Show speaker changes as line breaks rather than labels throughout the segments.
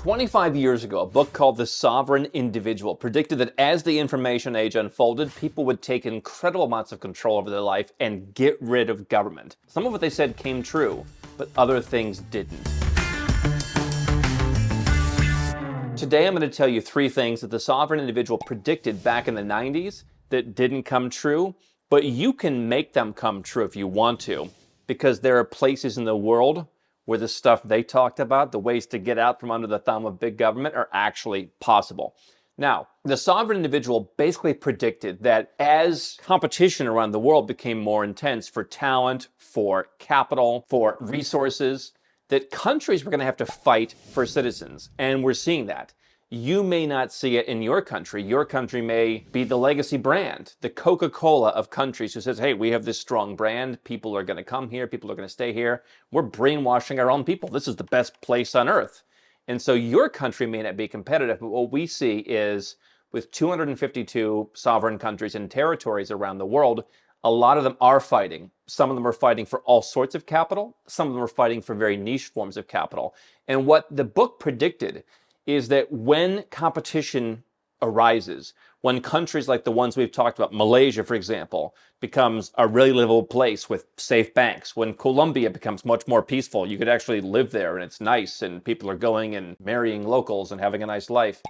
25 years ago, a book called The Sovereign Individual predicted that as the information age unfolded, people would take incredible amounts of control over their life and get rid of government. Some of what they said came true, but other things didn't. Today, I'm going to tell you three things that The Sovereign Individual predicted back in the 90s that didn't come true, but you can make them come true if you want to, because there are places in the world where the stuff they talked about, the ways to get out from under the thumb of big government, are actually possible. Now, the Sovereign Individual basically predicted that as competition around the world became more intense for talent, for capital, for resources, that countries were going to have to fight for citizens. And we're seeing that. You may not see it in your country. Your country may be the legacy brand, the Coca-Cola of countries who says, hey, we have this strong brand. People are going to come here. People are going to stay here. We're brainwashing our own people. This is the best place on earth. And so your country may not be competitive, but what we see is with 252 sovereign countries and territories around the world, a lot of them are fighting. Some of them are fighting for all sorts of capital. Some of them are fighting for very niche forms of capital. And what the book predicted is that when competition arises, when countries like the ones we've talked about, Malaysia, for example, becomes a really livable place with safe banks, when Colombia becomes much more peaceful, you could actually live there and it's nice and people are going and marrying locals and having a nice life.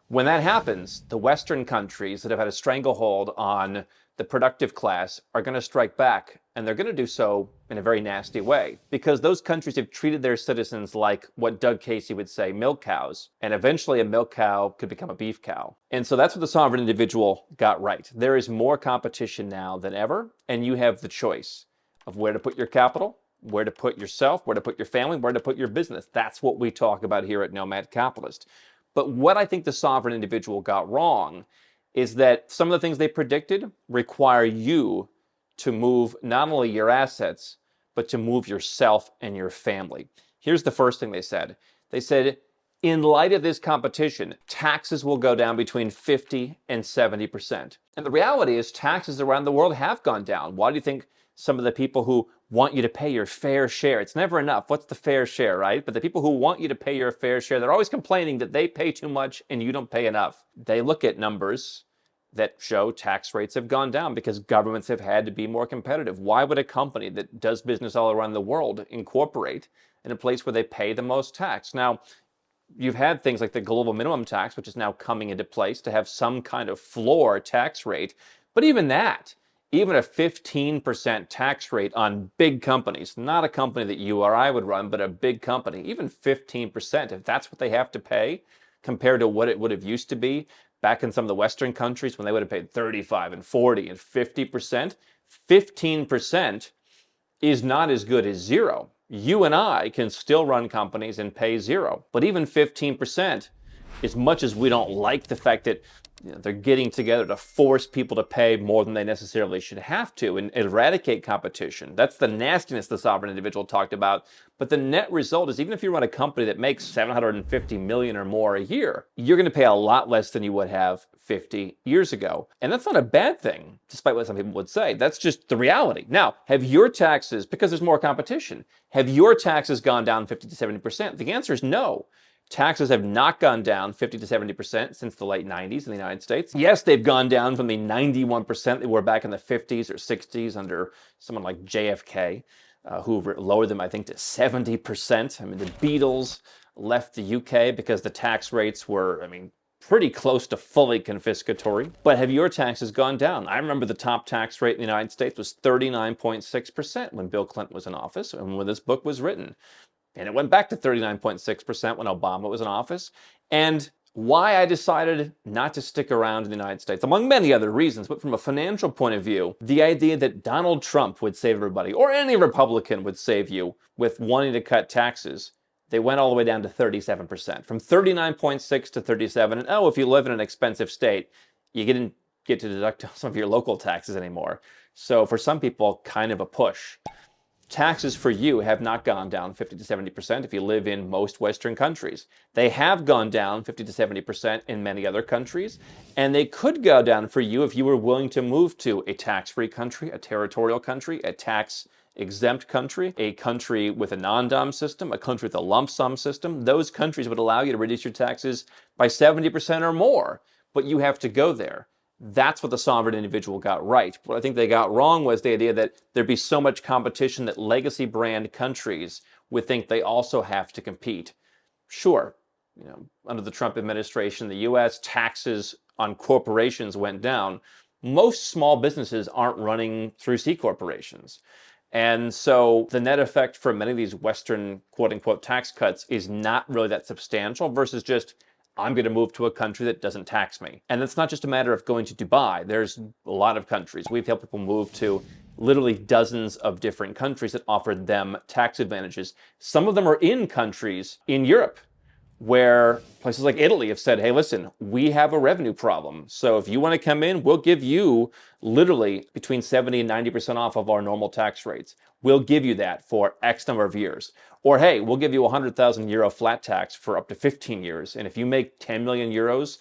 When that happens, the Western countries that have had a stranglehold on the productive class are going to strike back, and they're going to do so in a very nasty way, because those countries have treated their citizens like what Doug Casey would say, milk cows, and eventually a milk cow could become a beef cow. And so that's what the Sovereign Individual got right. There is more competition now than ever, and you have the choice of where to put your capital, where to put yourself, where to put your family, where to put your business. That's what we talk about here at Nomad Capitalist. But what I think the Sovereign Individual got wrong is that some of the things they predicted require you to move not only your assets, but to move yourself and your family. Here's the first thing they said. They said, in light of this competition, taxes will go down between 50 and 70%. And the reality is taxes around the world have gone down. Why do you think some of the people who want you to pay your fair share, it's never enough. What's the fair share, right? But the people who want you to pay your fair share, they're always complaining that they pay too much and you don't pay enough. They look at numbers that show tax rates have gone down because governments have had to be more competitive. Why would a company that does business all around the world incorporate in a place where they pay the most tax? Now, you've had things like the global minimum tax, which is now coming into place to have some kind of floor tax rate. But even that, even a 15% tax rate on big companies, not a company that you or I would run, but a big company, even 15%, if that's what they have to pay compared to what it would have used to be back in some of the Western countries when they would have paid 35 and 40 and 50%, 15% is not as good as zero. You and I can still run companies and pay zero, but even 15%, as much as we don't like the fact that they're getting together to force people to pay more than they necessarily should have to and eradicate competition. That's the nastiness the Sovereign Individual talked about. But the net result is even if you run a company that makes $750 million or more a year, you're going to pay a lot less than you would have 50 years ago. And that's not a bad thing, despite what some people would say. That's just the reality. Now, have your taxes, because there's more competition, have your taxes gone down 50 to 70%? The answer is no. Taxes have not gone down 50 to 70% since the late 90s in the United States. Yes, they've gone down from the 91% they were back in the 50s or 60s under someone like JFK, who lowered them, I think, to 70%. I mean, the Beatles left the UK because the tax rates were, pretty close to fully confiscatory. But have your taxes gone down? I remember the top tax rate in the United States was 39.6% when Bill Clinton was in office and when this book was written. And it went back to 39.6% when Obama was in office. And why I decided not to stick around in the United States, among many other reasons, but from a financial point of view, the idea that Donald Trump would save everybody, or any Republican would save you with wanting to cut taxes, they went all the way down to 37%. From 39.6 to 37. And if you live in an expensive state, you didn't get to deduct some of your local taxes anymore. So for some people, kind of a push. Taxes for you have not gone down 50 to 70% if you live in most Western countries. They have gone down 50 to 70% in many other countries, and they could go down for you if you were willing to move to a tax-free country, a territorial country, a tax exempt country, a country with a non-dom system, a country with a lump sum system. Those countries would allow you to reduce your taxes by 70% or more, but you have to go there. That's what the sovereign individual got right. What I think they got wrong was the idea that there'd be so much competition that legacy brand countries would think they also have to compete. Sure, under the Trump administration, the US taxes on corporations went down. Most small businesses aren't running through C corporations. And so the net effect for many of these Western quote unquote tax cuts is not really that substantial versus just, I'm going to move to a country that doesn't tax me. And it's not just a matter of going to Dubai. There's a lot of countries. We've helped people move to literally dozens of different countries that offered them tax advantages. Some of them are in countries in Europe where places like Italy have said, hey, listen, we have a revenue problem. So if you want to come in, we'll give you literally between 70 and 90% off of our normal tax rates. We'll give you that for X number of years. Or hey, we'll give you 100,000 euro flat tax for up to 15 years. And if you make 10 million euros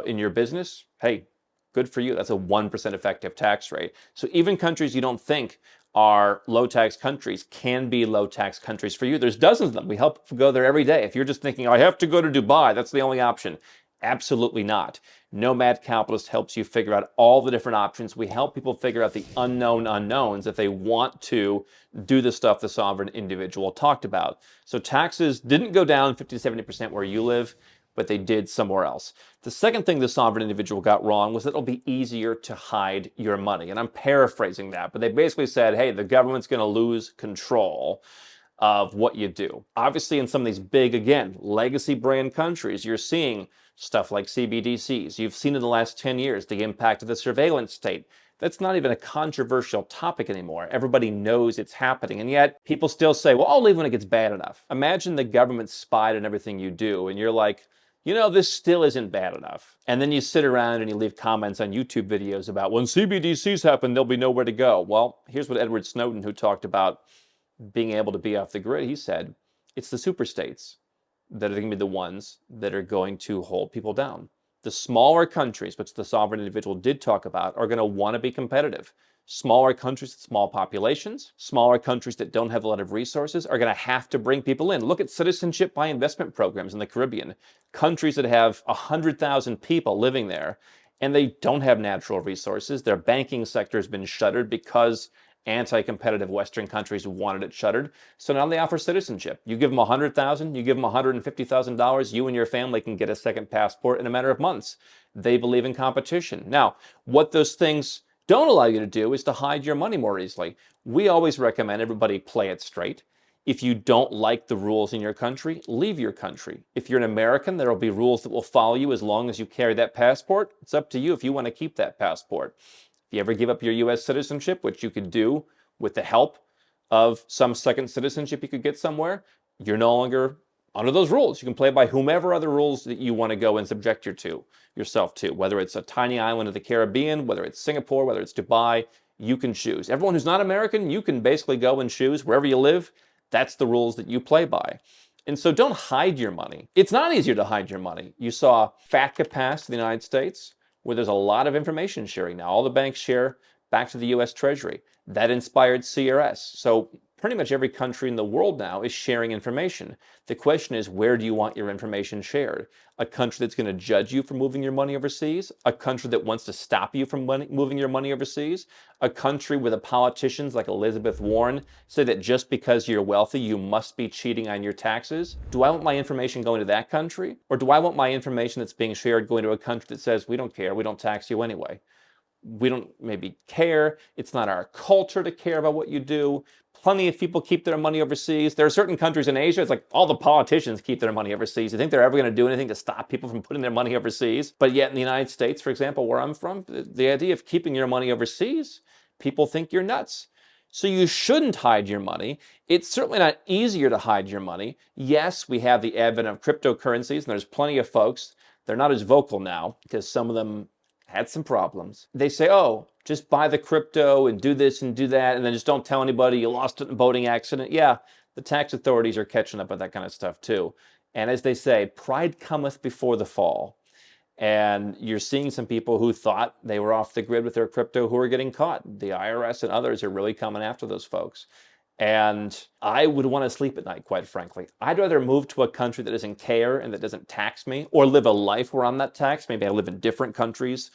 in your business, hey, good for you. That's a 1% effective tax rate. So even countries you don't think are low tax countries can be low tax countries for you. There's dozens of them. We help people go there every day. If you're just thinking, I have to go to Dubai, that's the only option. Absolutely not. Nomad Capitalist helps you figure out all the different options. We help people figure out the unknown unknowns if they want to do the stuff the sovereign individual talked about. So taxes didn't go down 50 to 70% where you live, but they did somewhere else. The second thing the sovereign individual got wrong was that it'll be easier to hide your money. And I'm paraphrasing that, but they basically said, hey, the government's going to lose control of what you do. Obviously, in some of these big, again, legacy brand countries, you're seeing stuff like CBDCs. You've seen in the last 10 years the impact of the surveillance state. That's not even a controversial topic anymore. Everybody knows it's happening. And yet people still say, well, I'll leave when it gets bad enough. Imagine the government spied on everything you do and you're like, this still isn't bad enough. And then you sit around and you leave comments on YouTube videos about when CBDCs happen, there'll be nowhere to go. Well, here's what Edward Snowden, who talked about being able to be off the grid, he said, it's the super states that are going to be the ones that are going to hold people down. The smaller countries, which the sovereign individual did talk about, are going to want to be competitive. Smaller countries with small populations, smaller countries that don't have a lot of resources are going to have to bring people in. Look at citizenship by investment programs in the Caribbean. Countries that have 100,000 people living there and they don't have natural resources. Their banking sector has been shuttered because anti-competitive Western countries wanted it shuttered. So now they offer citizenship. You give them $100,000, you give them $150,000, you and your family can get a second passport in a matter of months. They believe in competition. Now, what those things don't allow you to do is to hide your money more easily. We always recommend everybody play it straight. If you don't like the rules in your country, leave your country. If you're an American, there will be rules that will follow you as long as you carry that passport. It's up to you if you want to keep that passport. If you ever give up your U.S. citizenship, which you could do with the help of some second citizenship you could get somewhere, you're no longer under those rules. You can play by whomever other rules that you want to go and subject yourself to, whether it's a tiny island of the Caribbean, whether it's Singapore, whether it's Dubai, you can choose. Everyone who's not American, you can basically go and choose wherever you live. That's the rules that you play by. And so don't hide your money. It's not easier to hide your money. You saw FATCA pass in the United States, where there's a lot of information sharing now. All the banks share back to the US Treasury. That inspired CRS. So pretty much every country in the world now is sharing information. The question is, where do you want your information shared? A country that's going to judge you for moving your money overseas? A country that wants to stop you from moving your money overseas? A country where the politicians like Elizabeth Warren say that just because you're wealthy, you must be cheating on your taxes? Do I want my information going to that country? Or do I want my information that's being shared going to a country that says, we don't care, we don't tax you anyway? We don't maybe care. It's not our culture to care about what you do. Plenty of people keep their money overseas. There are certain countries in Asia, it's like all the politicians keep their money overseas. You think they're ever going to do anything to stop people from putting their money overseas? But yet in the United States, for example, where I'm from, the idea of keeping your money overseas, people think you're nuts. So you shouldn't hide your money. It's certainly not easier to hide your money. Yes, we have the advent of cryptocurrencies, and there's plenty of folks, they're not as vocal now because some of them had some problems. They say, oh, just buy the crypto and do this and do that, and then just don't tell anybody you lost it in a boating accident. Yeah, the tax authorities are catching up with that kind of stuff too. And as they say, pride cometh before the fall. And you're seeing some people who thought they were off the grid with their crypto who are getting caught. The IRS and others are really coming after those folks. And I would want to sleep at night, quite frankly. I'd rather move to a country that doesn't care and that doesn't tax me, or live a life where I'm not taxed. Maybe I live in different countries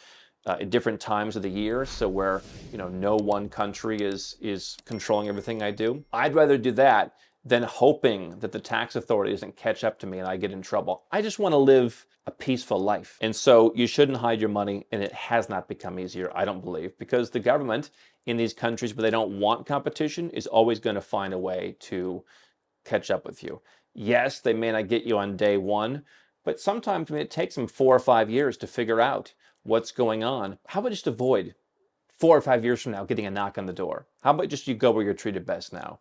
at different times of the year, so where no one country is controlling everything I do. I'd rather do that than hoping that the tax authority doesn't catch up to me and I get in trouble. I just want to live a peaceful life. And so you shouldn't hide your money, and it has not become easier, I don't believe, because the government in these countries where they don't want competition is always going to find a way to catch up with you. Yes, they may not get you on day one, but sometimes it takes them 4 or 5 years to figure out what's going on. How about just avoid 4 or 5 years from now getting a knock on the door? How about just you go where you're treated best now?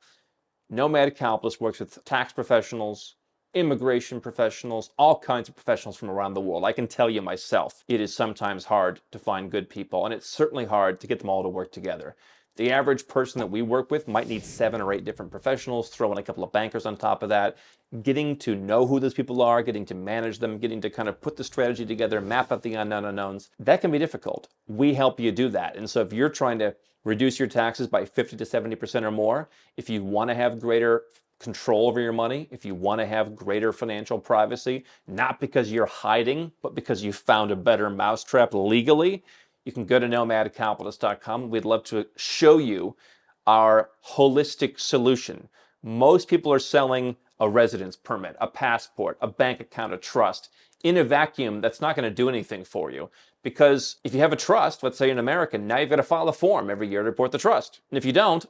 Nomad Capitalist works with tax professionals, immigration professionals, all kinds of professionals from around the world. I can tell you myself, it is sometimes hard to find good people, and it's certainly hard to get them all to work together. The average person that we work with might need 7 or 8 different professionals, throw in a couple of bankers on top of that. Getting to know who those people are, getting to manage them, getting to kind of put the strategy together, map out the unknown unknowns, that can be difficult. We help you do that. And so if you're trying to reduce your taxes by 50 to 70% or more, if you want to have greater control over your money, if you want to have greater financial privacy, not because you're hiding, but because you found a better mousetrap legally, you can go to nomadcapitalist.com. We'd love to show you our holistic solution. Most people are selling a residence permit, a passport, a bank account, a trust. In a vacuum, that's not going to do anything for you. Because if you have a trust, let's say you're an American, now you've got to file a form every year to report the trust. And if you don't,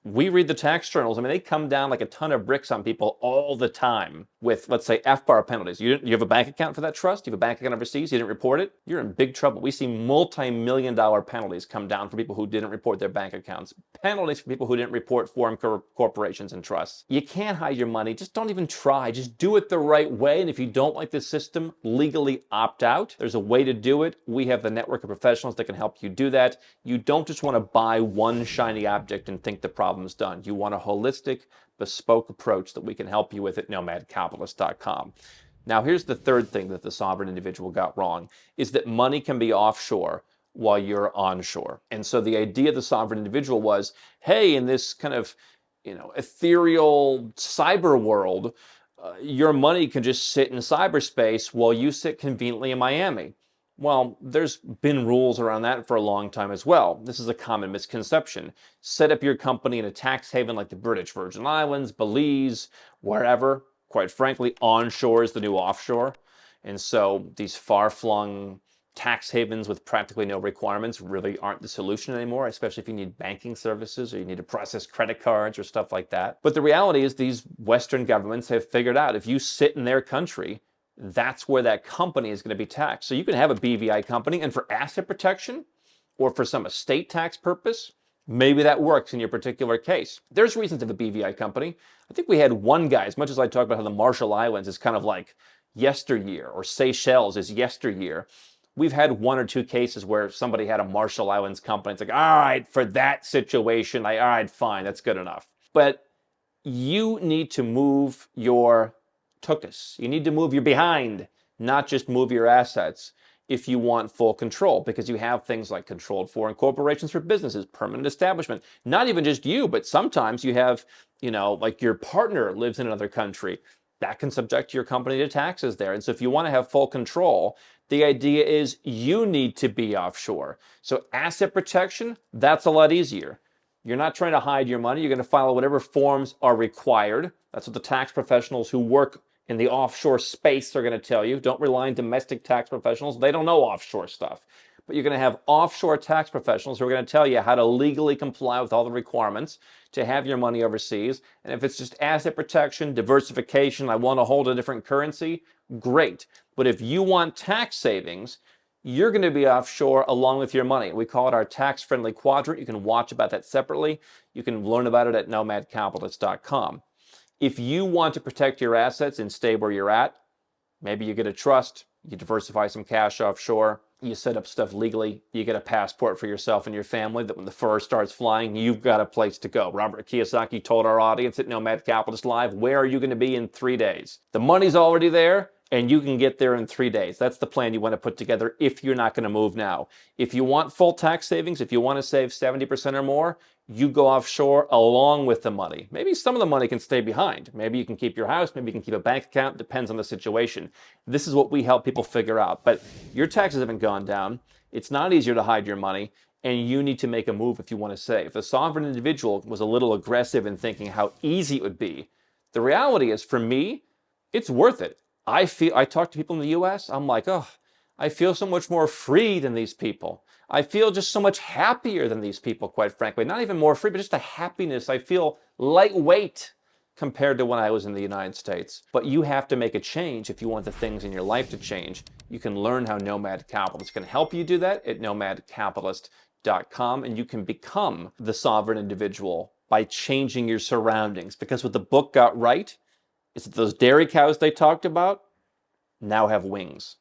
we read the tax journals. I mean, they come down like a ton of bricks on people all the time with, let's say, FBAR penalties. You have a bank account for that trust? You have a bank account overseas? You didn't report it? You're in big trouble. We see multi-million-dollar penalties come down for people who didn't report their bank accounts. Penalties for people who didn't report foreign corporations and trusts. You can't hide your money. Just don't even try. Just do it the right way. And if you don't like the system, legally opt out. There's a way to do it. We have the network of professionals that can help you do that. You don't just want to buy one shiny object and think the problem is done. You want a holistic, bespoke approach that we can help you with at nomadcapitalist.com. Now, here's the third thing that the sovereign individual got wrong, is that money can be offshore while you're onshore. And so the idea of the sovereign individual was, hey, in this kind of, ethereal cyber world, your money can just sit in cyberspace while you sit conveniently in Miami. Well, there's been rules around that for a long time as well. This is a common misconception. Set up your company in a tax haven like the British Virgin Islands, Belize, wherever. Quite frankly, onshore is the new offshore. And so these far-flung tax havens with practically no requirements really aren't the solution anymore, especially if you need banking services or you need to process credit cards or stuff like that. But the reality is these Western governments have figured out if you sit in their country, that's where that company is going to be taxed. So you can have a BVI company, and for asset protection or for some estate tax purpose, maybe that works in your particular case. There's reasons to have a BVI company. I think we had one guy, as much as I talk about how the Marshall Islands is kind of like yesteryear or Seychelles is yesteryear, we've had 1 or 2 cases where somebody had a Marshall Islands company. It's like, all right, for that situation, all right, fine, that's good enough. But you need to move your tuchus. You need to move your behind, not just move your assets if you want full control, because you have things like controlled foreign corporations for businesses, permanent establishment. Not even just you, but sometimes you have, like your partner lives in another country. That can subject your company to taxes there. And so if you want to have full control, the idea is you need to be offshore. So asset protection, that's a lot easier. You're not trying to hide your money. You're going to file whatever forms are required. That's what the tax professionals who work in the offshore space are going to tell you. Don't rely on domestic tax professionals. They don't know offshore stuff. But you're going to have offshore tax professionals who are going to tell you how to legally comply with all the requirements to have your money overseas. And if it's just asset protection, diversification, I want to hold a different currency, great. But if you want tax savings, you're going to be offshore along with your money. We call it our tax-friendly quadrant. You can watch about that separately. You can learn about it at nomadcapitalist.com. If you want to protect your assets and stay where you're at, maybe you get a trust, you diversify some cash offshore, you set up stuff legally, you get a passport for yourself and your family that when the fur starts flying, you've got a place to go. Robert Kiyosaki told our audience at Nomad Capitalist Live, where are you going to be in 3 days? The money's already there. and you can get there in 3 days. That's the plan you want to put together if you're not going to move now. If you want full tax savings, if you want to save 70% or more, you go offshore along with the money. Maybe some of the money can stay behind. Maybe you can keep your house, maybe you can keep a bank account, depends on the situation. This is what we help people figure out. But your taxes haven't gone down. It's not easier to hide your money, and you need to make a move if you want to save. The sovereign individual was a little aggressive in thinking how easy it would be. The reality is, for me, it's worth it. I talk to people in the US, I'm like, oh, I feel so much more free than these people. I feel just so much happier than these people, quite frankly. Not even more free, but just a happiness. I feel lightweight compared to when I was in the United States. But you have to make a change if you want the things in your life to change. You can learn how Nomad Capitalist can help you do that at nomadcapitalist.com, and you can become the sovereign individual by changing your surroundings. Because what the book got right is that those dairy cows they talked about now have wings.